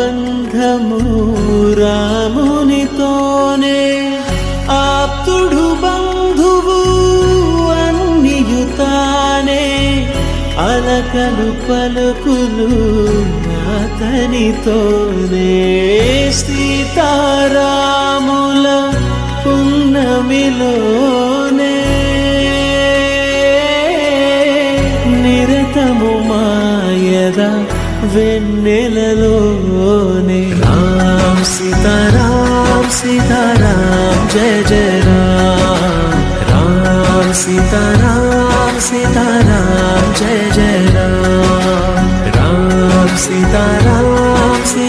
బంధము రామునితోనే, ఆప్తుడు బంధువు అన్నియుతానే, అలకలు పలుకులు అతనితోనే. సీతారాముల పున్నమిలోనే నిరతము మాయద వెన్నెలలోనే. రామ్ సీతారామ్ సీతారామ్ జయ జయ రామ్. రామ్ సీతారామ్ సీతారామ్ జయ జయ రామ్. రామ్ సీతారామ్ సీతా